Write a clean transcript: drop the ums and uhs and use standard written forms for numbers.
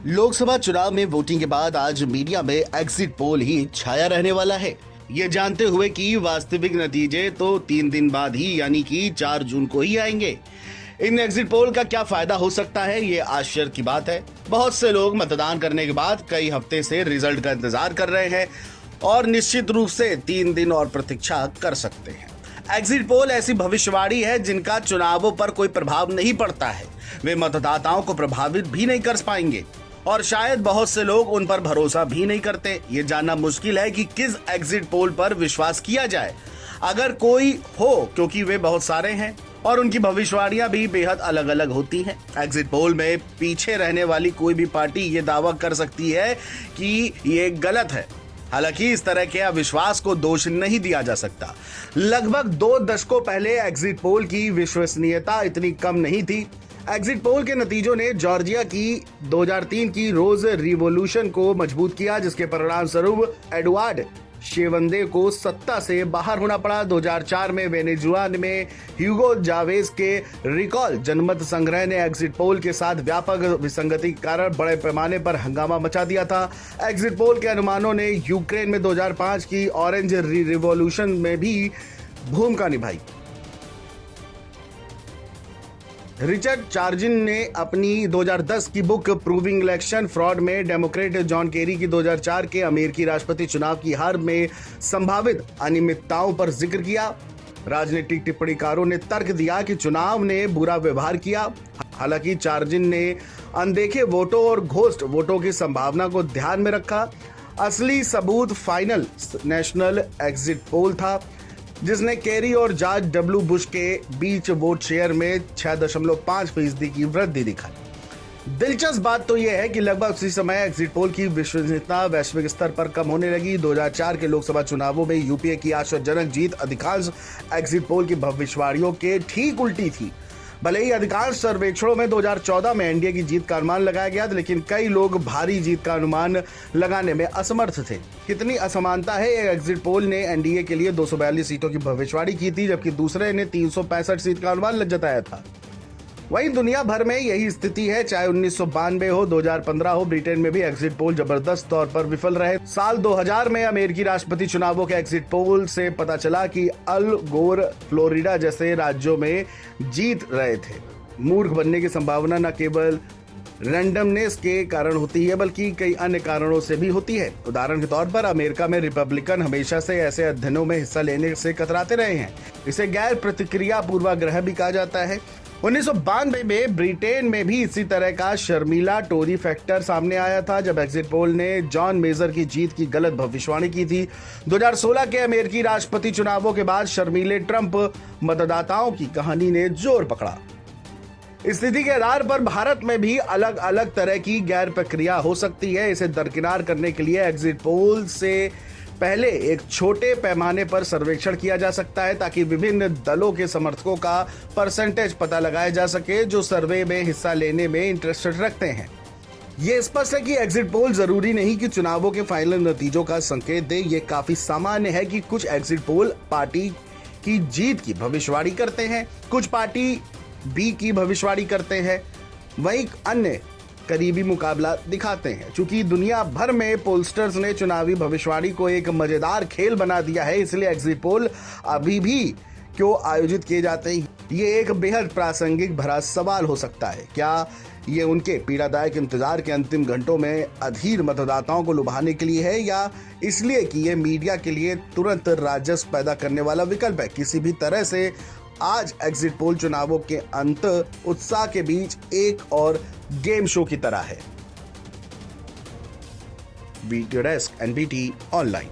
लोकसभा चुनाव में वोटिंग के बाद आज मीडिया में एग्जिट पोल ही छाया रहने वाला है। ये जानते हुए कि वास्तविक नतीजे तो 3 दिन बाद ही यानी कि 4 जून को ही आएंगे। इन एग्जिट पोल का क्या फायदा हो सकता है, ये आश्चर्य की बात है। बहुत से लोग मतदान करने के बाद कई हफ्ते से रिजल्ट का इंतजार कर रहे हैं और निश्चित रूप से 3 दिन और प्रतीक्षा कर सकते हैं। एग्जिट पोल ऐसी भविष्यवाणी है जिनका चुनावों पर कोई प्रभाव नहीं पड़ता है। वे मतदाताओं को प्रभावित भी नहीं कर पाएंगे और शायद बहुत से लोग उन पर भरोसा भी नहीं करते। ये जानना मुश्किल है कि किस एग्जिट पोल पर विश्वास किया जाए, अगर कोई हो, क्योंकि वे बहुत सारे हैं और उनकी भविष्यवाणियां भी बेहद अलग अलग होती हैं। एग्जिट पोल में पीछे रहने वाली कोई भी पार्टी ये दावा कर सकती है कि ये गलत है। हालांकि इस तरह के अविश्वास को दोष नहीं दिया जा सकता। लगभग 2 दशकों पहले एग्जिट पोल की विश्वसनीयता इतनी कम नहीं थी। एग्जिट पोल के नतीजों ने जॉर्जिया की 2003 की रोज रिवॉल्यूशन को मजबूत किया, जिसके परिणाम स्वरूप एडवार्ड शेवंदे को सत्ता से बाहर होना पड़ा। 2004 में वेनेजुएला में ह्यूगो जावेज के रिकॉल जनमत संग्रह ने एग्जिट पोल के साथ व्यापक विसंगति के कारण बड़े पैमाने पर हंगामा मचा दिया था। एग्जिट पोल के अनुमानों ने यूक्रेन में 2005 की ऑरेंज रिवॉल्यूशन में भी भूमिका निभाई। रिचर्ड चार्जिन ने अपनी 2010 की बुक प्रूविंग इलेक्शन फ्रॉड में डेमोक्रेट जॉन केरी की 2004 के अमेरिकी राष्ट्रपति चुनाव की हार में संभावित अनियमितताओं पर जिक्र किया। राजनीतिक टिप्पणीकारों ने तर्क दिया कि चुनाव ने बुरा व्यवहार किया। हालांकि चार्जिन ने अनदेखे वोटों और घोस्ट वोटों की संभावना को ध्यान में रखा। असली सबूत फाइनल नेशनल एग्जिट पोल था, जिसने केरी और जॉर्ज डब्ल्यू बुश के बीच वोट शेयर में 6.5% की वृद्धि दिखाई। दिलचस्प बात तो यह है कि लगभग उसी समय एग्जिट पोल की विश्वसनीयता वैश्विक स्तर पर कम होने लगी। 2004 के लोकसभा चुनावों में यूपीए की आशाजनक जीत अधिकांश एग्जिट पोल की भविष्यवाणियों के ठीक उल्टी थी। भले ही अधिकांश सर्वेक्षणों में 2014 में एनडीए की जीत का अनुमान लगाया गया था, लेकिन कई लोग भारी जीत का अनुमान लगाने में असमर्थ थे। कितनी असमानता है। एक एग्जिट पोल ने एनडीए के लिए 242 सीटों की भविष्यवाणी की थी, जबकि दूसरे ने 365 सीट का अनुमान जताया था। वहीं दुनिया भर में यही स्थिति है, चाहे 1992 हो, 2015 हो। ब्रिटेन में भी एग्जिट पोल जबरदस्त तौर पर विफल रहे। साल 2000 में अमेरिकी राष्ट्रपति चुनावों के एग्जिट पोल से पता चला कि अल गोर फ्लोरिडा जैसे राज्यों में जीत रहे थे। मूर्ख बनने की संभावना न केवल रैंडमनेस के कारण होती है, बल्कि कई अन्य कारणों से भी होती है। उदाहरण के तौर पर अमेरिका में रिपब्लिकन हमेशा से ऐसे अध्ययनों में हिस्सा लेने से कतराते रहे हैं। इसे गैर प्रतिक्रिया पूर्वाग्रह भी कहा जाता है। 1992 में ब्रिटेन में भी इसी तरह का शर्मीला टोरी फैक्टर सामने आया था, जब एग्जिट पोल ने जॉन मेजर की जीत की गलत भविष्यवाणी की थी। 2016 के अमेरिकी राष्ट्रपति चुनावों के बाद शर्मीले ट्रंप मतदाताओं की कहानी ने जोर पकड़ा। स्थिति के आधार पर भारत में भी अलग अलग तरह की गैर प्रक्रिया हो सकती है। इसे दरकिनार करने के लिए एग्जिट पोल से पहले एक छोटे पैमाने पर सर्वेक्षण किया जा सकता है, ताकि विभिन्न दलों के समर्थकों का परसेंटेज पता लगाया जा सके जो सर्वे में हिस्सा लेने में इंटरेस्टेड रखते हैं। ये स्पष्ट है कि एग्जिट पोल जरूरी नहीं कि चुनावों के फाइनल नतीजों का संकेत दे। ये काफी सामान्य है कि कुछ एग्जिट पोल पार्टी की जीत की भविष्यवाणी करते हैं, कुछ पार्टी बी की भविष्यवाणी करते हैं, वहीं अन्य करीबी मुकाबला दिखाते हैं। चूंकि दुनिया भर में पोलस्टर्स ने चुनावी भविष्यवाणी को एक मजेदार खेल बना दिया है, इसलिए एग्जिट पोल अभी भी क्यों आयोजित किए जाते हैं, ये एक बेहद प्रासंगिक भरा सवाल हो सकता है। क्या ये उनके पीड़ादायक इंतजार के अंतिम घंटों में अधीर मतदाताओं को लुभाने के लिए है, या इसलिए कि ये मीडिया के लिए तुरंत राजस्व पैदा करने वाला विकल्प है? किसी भी तरह से आज एग्जिट पोल चुनावों के अंत उत्साह के बीच एक और गेम शो की तरह है। Video desk, NBT online.